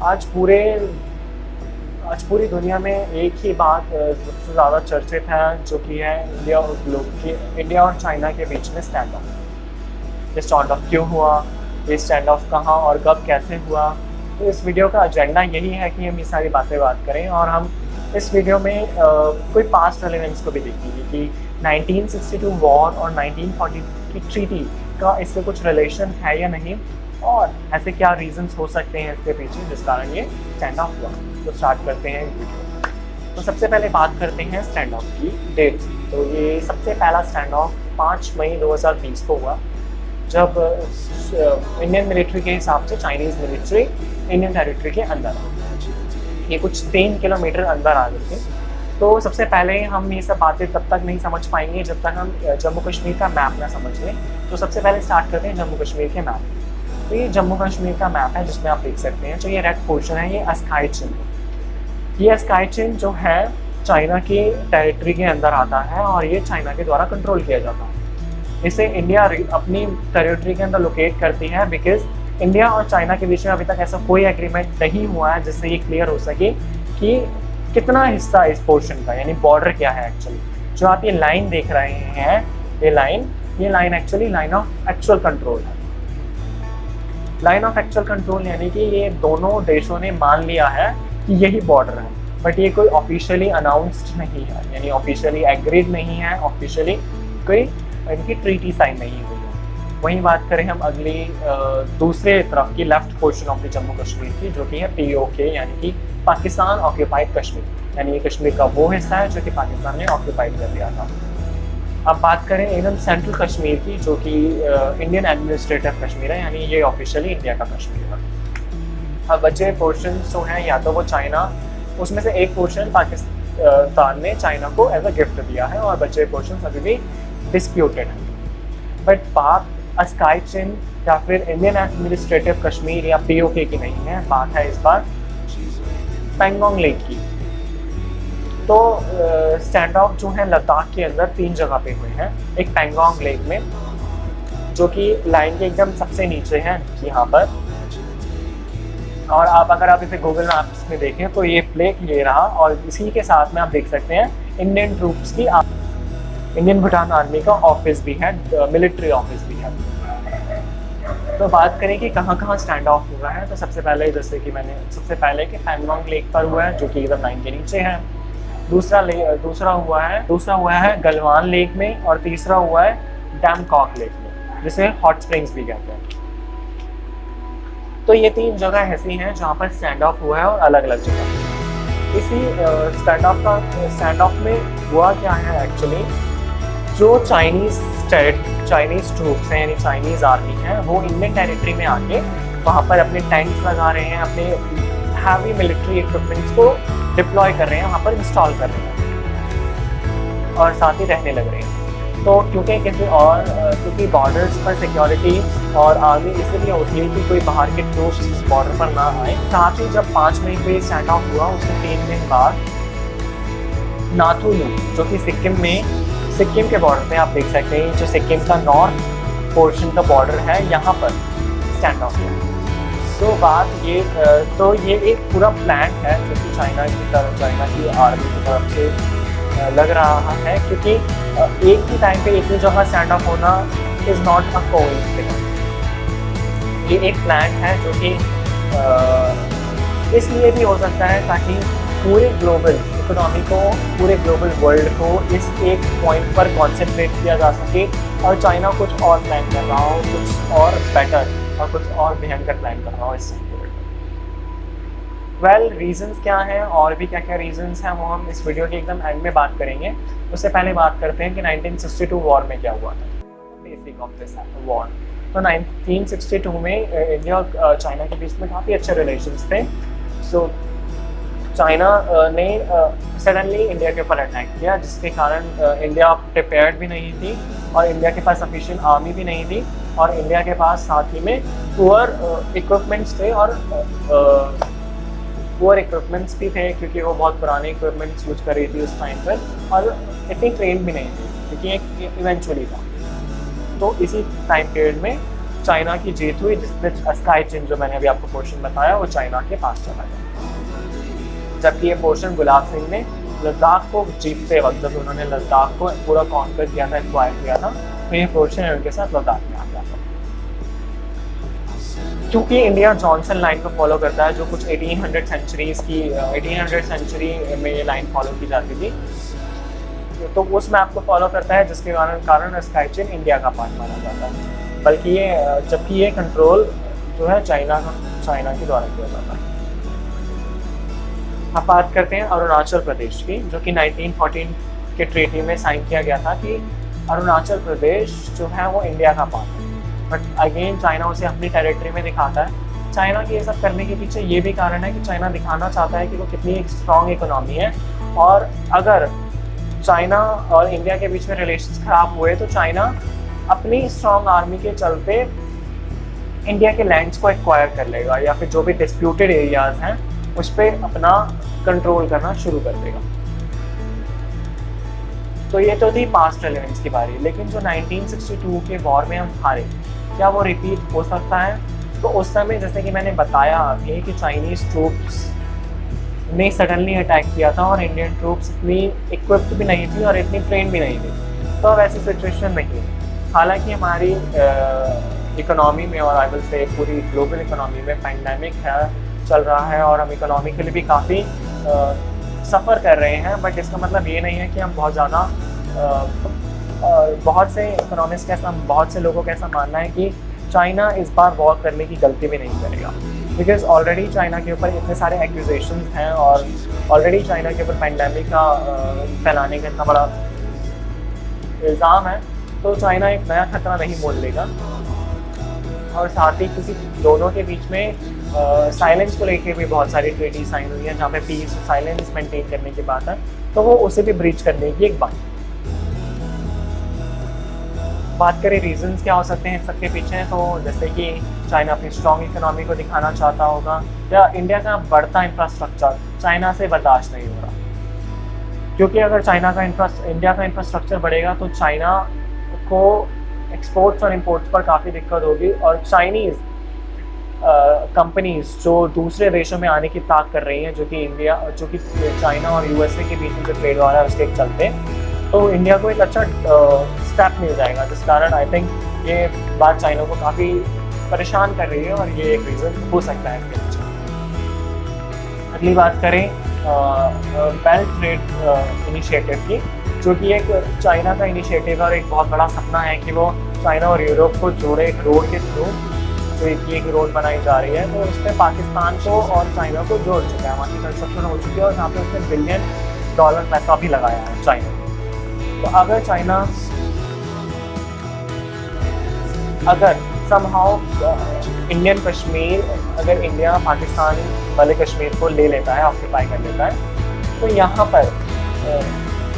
आज पूरी दुनिया में एक ही बात सबसे ज़्यादा चर्चित है, जो कि है इंडिया और चाइना के बीच में स्टैंड ऑफ। ये स्टैंड ऑफ क्यों हुआ, ये स्टैंड ऑफ कहाँ और कब कैसे हुआ। तो इस वीडियो का एजेंडा यही है कि हम ये सारी बातें बात करें, और हम इस वीडियो में कोई पास्ट एलिमेंट्स को भी देखेंगे कि 1962 वॉर और 1940 की ट्रीटी का इससे कुछ रिलेशन है या नहीं, और ऐसे क्या रीजंस हो सकते हैं इसके पीछे जिस कारण ये स्टैंड ऑफ हुआ। तो स्टार्ट करते हैं वीडियो। तो सबसे पहले बात करते हैं स्टैंड ऑफ की डेट। तो ये सबसे पहला स्टैंड ऑफ 5 मई 2020 को हुआ, जब इंडियन मिलिट्री के हिसाब से चाइनीज़ मिलिट्री इंडियन टेरिटरी के अंदर, ये कुछ 3 किलोमीटर अंदर आ गए थे। तो सबसे पहले हम ये सब बातें तब तक नहीं समझ पाएंगे जब तक हम जम्मू कश्मीर का मैप ना समझ लें। तो सबसे पहले स्टार्ट करते हैं जम्मू कश्मीर के मैप। तो ये जम्मू कश्मीर का मैप है जिसमें आप देख सकते हैं, जो ये रेड पोर्शन है ये अस्काई चिन। ये अस्काई चिन जो है चाइना की टेरिटरी के अंदर आता है, और ये चाइना के द्वारा कंट्रोल किया जाता है। इसे इंडिया अपनी टेरिटरी के अंदर लोकेट करती है, बिकॉज इंडिया और चाइना के बीच में अभी तक ऐसा कोई एग्रीमेंट नहीं हुआ है जिससे ये क्लियर हो सके कि कितना हिस्सा इस पोर्शन का, यानी बॉर्डर क्या है एक्चुअली। जो आप ये लाइन देख रहे हैं, ये line actually line of actual control है। लाइन ऑफ एक्चुअल कंट्रोल यानी कि ये दोनों देशों ने मान लिया है कि यही बॉर्डर है, बट ये कोई ऑफिशियली अनाउंस्ड नहीं है, यानी ऑफिशियली एग्रीड नहीं है, ऑफिशियली कोई इनकी ट्रीटी साइन नहीं हुई है। वहीं बात करें हम अगली दूसरे तरफ की left portion of the Jammu Kashmir की, जो कि है POK यानी कि पाकिस्तान ऑक्यूपाइड कश्मीर, यानी ये कश्मीर का वो हिस्सा है जो कि पाकिस्तान ने ऑक्यूपाइड कर लिया था। अब बात करें एकदम सेंट्रल कश्मीर की, जो कि इंडियन एडमिनिस्ट्रेटिव कश्मीर है, यानी ये ऑफिशियली इंडिया का कश्मीर है। अब बचे पोर्शन जो हैं या तो वो चाइना, उसमें से एक पोर्शन पाकिस्तान ने चाइना को एज अ गिफ्ट दिया है, और बचे पोर्शन अभी भी डिस्प्यूटेड है। बट बात अस्काई चिन या फिर इंडियन एडमिनिस्ट्रेटिव कश्मीर या POK की नहीं है, बात है इस बार पैंगोंग लेक की। तो स्टैंड ऑफ जो है लद्दाख के अंदर 3 जगह पे हुए हैं। एक पैंगोंग लेक में, जो कि लाइन के एकदम सबसे नीचे है यहाँ पर, और अगर आप इसे गूगल मैप्स में देखें तो ये प्लेक ये रहा, और इसी के साथ में आप देख सकते हैं इंडियन ट्रूप्स की, इंडियन भूटान आर्मी का ऑफिस भी है, मिलिट्री ऑफिस भी है। तो बात करें कि कहाँ कहाँ स्टैंड ऑफ हुआ है, तो सबसे पहले कि पैंगोंग लेक पर हुआ है, जो कि एकदम लाइन के नीचे है। दूसरा हुआ है गलवान लेक में, और तीसरा हुआ है डैमकॉक लेक में, जिसे हॉट स्प्रिंग्स भी कहते हैं। तो ये 3 जगह ऐसी हैं जहाँ पर स्टैंड ऑफ हुआ है, और अलग अलग जगह। इसी स्टैंड ऑफ में हुआ क्या है एक्चुअली, जो चाइनीज़ ट्रूप्स हैं यानी चाइनीज़ आर्मी है, वो इंडियन टेरिटरी में आके वहाँ पर अपने टैंक्स लगा रहे हैं, अपने हैवी मिलिट्री इक्विपमेंट्स को डिप्लॉय कर रहे हैं, वहाँ पर इंस्टॉल कर रहे हैं, और साथ ही रहने लग रहे हैं। तो क्योंकि बॉर्डर्स पर सिक्योरिटी और आर्मी इसलिए होती है कि कोई बाहर के ट्रूप्स बॉर्डर पर ना आए। साथ ही जब 5 मई को ये स्टैंड ऑफ हुआ, उसके 3 दिन बाद नाथुलू, जो कि सिक्किम के बॉर्डर पे आप देख सकते हैं, जो सिक्किम का नॉर्थ पोर्शन का बॉर्डर है, यहाँ पर स्टैंड ऑफ हुआ। तो ये एक पूरा प्लान है जो कि चाइना की आर्मी की तरफ से लग रहा है, क्योंकि एक ही टाइम पे एक ही जगह स्टैंड ऑफ होना इज़ नॉट अ कोइंसिडेंस। ये एक प्लान है जो कि इसलिए भी हो सकता है ताकि पूरे ग्लोबल इकोनॉमी को, पूरे ग्लोबल वर्ल्ड को इस एक पॉइंट पर कॉन्सेंट्रेट किया जा सके, और चाइना कुछ और प्लान कर रहा हो, कुछ और बेटर और कुछ और भयंकर प्लान कर रहा हो इस रीजंस क्या हैं, और भी क्या क्या रीजंस हैं, वो हम इस वीडियो के एकदम एंड में बात करेंगे। उससे पहले बात करते हैं कि 1962 वॉर में क्या हुआ था, बेसिक ऑफ दिस वॉर। तो 1962 में इंडिया और चाइना के बीच में काफ़ी अच्छे रिलेशंस थे। सो चाइना ने सडनली इंडिया के ऊपर अटैक किया, जिसके कारण इंडिया प्रिपेयर्ड भी नहीं थी, और इंडिया के पास सफिशिएंट आर्मी भी नहीं थी, और इंडिया के पास साथ ही में पुअर इक्विपमेंट्स थे, और पुअर इक्विपमेंट्स भी थे क्योंकि वो बहुत पुराने इक्विपमेंट्स यूज कर रही थी उस टाइम पर, और इतनी ट्रेन भी नहीं थी क्योंकि एक इवेंचुअली था। तो इसी टाइम पीरियड में चाइना की जीत हुई, जिसमें स्काई चीन जो मैंने अभी आपको पोर्शन बताया वो चाइना के पास चला गया। जबकि ये पोर्शन गुलाब सिंह ने लद्दाख को जीतते वक्त, जब उन्होंने लद्दाख को पूरा कॉन्कर किया था, एक्वायर किया था, तो ये पोर्शन उनके साथ लद्दाख में आ गया था। क्योंकि इंडिया जॉनसन लाइन को फॉलो करता है, जो कुछ 1800 सेंचुरी में ये लाइन फॉलो की जाती थी, तो उस मैप को फॉलो करता है, जिसके कारण स्काई चेन इंडिया का पार्ट माना जाता है। बल्कि ये जबकि ये कंट्रोल जो है चाइना के द्वारा किया जाता है। अब बात करते हैं अरुणाचल प्रदेश की, जो कि 1914 के ट्रीटी में साइन किया गया था कि अरुणाचल प्रदेश जो है वो इंडिया का पार्ट है। बट अगेन चाइना उसे अपनी टेरिटरी में दिखाता है। चाइना के ये सब करने के पीछे ये भी कारण है कि चाइना दिखाना चाहता है कि वो कितनी एक स्ट्रॉन्ग इकोनॉमी है, और अगर चाइना और इंडिया के बीच में रिलेशंस खराब हुए तो चाइना अपनी स्ट्रॉन्ग आर्मी के चलते इंडिया के लैंड्स को एक्वायर कर लेगा, या फिर जो भी डिस्प्यूटेड एरियाज हैं उस पर अपना कंट्रोल करना शुरू कर देगा। तो ये तो थी पास्ट रेलेवेंस की बारी। लेकिन जो 1962 के वॉर में हम हारे, क्या वो रिपीट हो सकता है? तो उस समय जैसे कि मैंने बताया अभी कि चाइनीज़ ट्रूप्स ने सडनली अटैक किया था और इंडियन ट्रूप्स इतनी इक्विप्ड भी नहीं थी और इतनी ट्रेन भी नहीं थी, तो अब ऐसी सिचुएशन नहीं है। हालांकि हमारी इकोनॉमी में, और आई विल से पूरी ग्लोबल इकोनॉमी में पेंडेमिक है, चल रहा है, और हम इकोनॉमिकली भी काफ़ी सफ़र कर रहे हैं, बट इसका मतलब ये नहीं है कि हम बहुत ज़्यादा बहुत से इकोनॉमिस्ट का बहुत से लोगों का ऐसा मानना है कि चाइना इस बार वॉर करने की गलती भी नहीं करेगा, बिकॉज ऑलरेडी चाइना के ऊपर इतने सारे एक्यूजेशंस हैं, और ऑलरेडी चाइना के ऊपर पेंडेमिक का फैलाने का इतना बड़ा इल्ज़ाम है, तो चाइना एक नया खतरा नहीं मोल लेगा। और साथ ही किसी दोनों के बीच में साइलेंस को लेके भी बहुत सारी ट्रीटी साइन हुई है, जहाँ पे पीस साइलेंस मेंटेन करने की बात है, तो वो उसे भी ब्रीच करने की एक बात करें रीजंस क्या हो सकते हैं सबके पीछे, तो जैसे कि चाइना अपनी स्ट्रॉन्ग इकोनॉमी को दिखाना चाहता होगा, या इंडिया का बढ़ता इंफ्रास्ट्रक्चर चाइना से बर्दाश्त नहीं हो रहा। क्योंकि अगर इंडिया का इंफ्रास्ट्रक्चर बढ़ेगा तो चाइना को एक्सपोर्ट्स और इंपोर्ट्स पर काफ़ी दिक्कत होगी, और चाइनीज़ कंपनीज जो दूसरे देशों में आने की ताक कर रही हैं, जो कि चाइना और यूएसए के बीच में जो ट्रेड वॉर है उसके चलते, तो इंडिया को एक अच्छा स्टेप मिल जाएगा, जिस कारण आई थिंक ये बात चाइना को काफ़ी परेशान कर रही है, और ये एक रीज़न हो सकता है इसके पीछे। अगली बात करें बेल्ट ट्रेड इनिशिएटिव की, जो कि एक चाइना का इनिशिएटिव है और एक बहुत बड़ा सपना है कि वो चाइना और यूरोप को जोड़े एक रोड के थ्रू। तो एक रोड बनाई जा रही है, तो उसमें पाकिस्तान को और चाइना को जोड़ चुका है, वहाँ की कंस्ट्रक्शन हो चुकी है, और यहाँ पे उसने $1 बिलियन पैसा भी लगाया है चाइना। तो अगर समहाउ इंडियन कश्मीर, अगर इंडिया पाकिस्तान वाले कश्मीर को ले लेता है, ऑक्यूपाई कर लेता है, तो यहाँ पर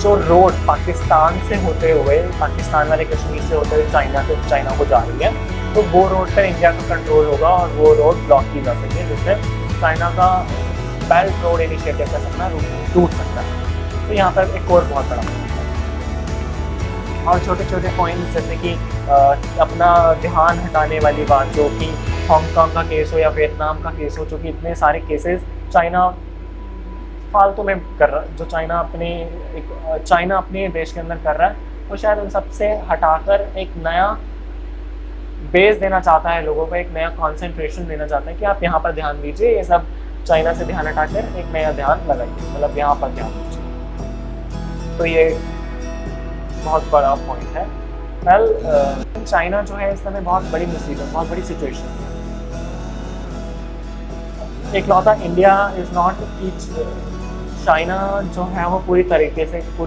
जो रोड पाकिस्तान से होते हुए, पाकिस्तान वाले कश्मीर से होते हुए चाइना को जा रही है, तो वो रोड पर इंडिया का कंट्रोल होगा और वो रोड ब्लॉक की जा सकती है, जिससे चाइना का बेल्ट रोड इनिशिएटिव का सपना टूट सकता है। तो यहाँ पर एक और बहुत बड़ा पॉइंट है। और छोटे छोटे पॉइंट्स जैसे कि अपना ध्यान हटाने वाली बात, जो कि हांगकांग का केस हो या वियतनाम का केस हो, जो कि इतने सारे केसेस चाइना फालतू में कर रहा है, जो चाइना अपने देश के अंदर कर रहा है, वो शायद उन सबसे हटाकर एक नया बेस देना चाहता है लोगों को, एक नया कंसंट्रेशन देना चाहता है कि आप यहाँ पर ध्यान दीजिए, ये सब चाइना से ध्यान हटाकर एक नया ध्यान लगाइए, मतलब यहाँ पर ध्यान दीजिए। तो ये बहुत बड़ा पॉइंट है। चाइना जो है इस समय बहुत बड़ी मुसीबत, बहुत बड़ी सिचुएशन है। इकलौता India is not each, China जो है वो पूरी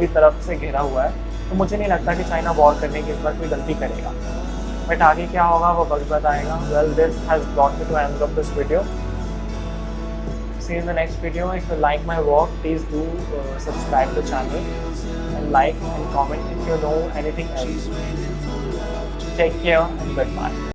तरफ से घिरा हुआ है, तो मुझे नहीं लगता कि चाइना वॉर करने की इस बार कोई गलती करेगा। बट आगे क्या होगा वो वक्त बताएगा। Well, this has brought me to end of this video. See you in the next video. If you like my work, please do subscribe to the channel and like and comment if you know anything else. Take care and goodbye.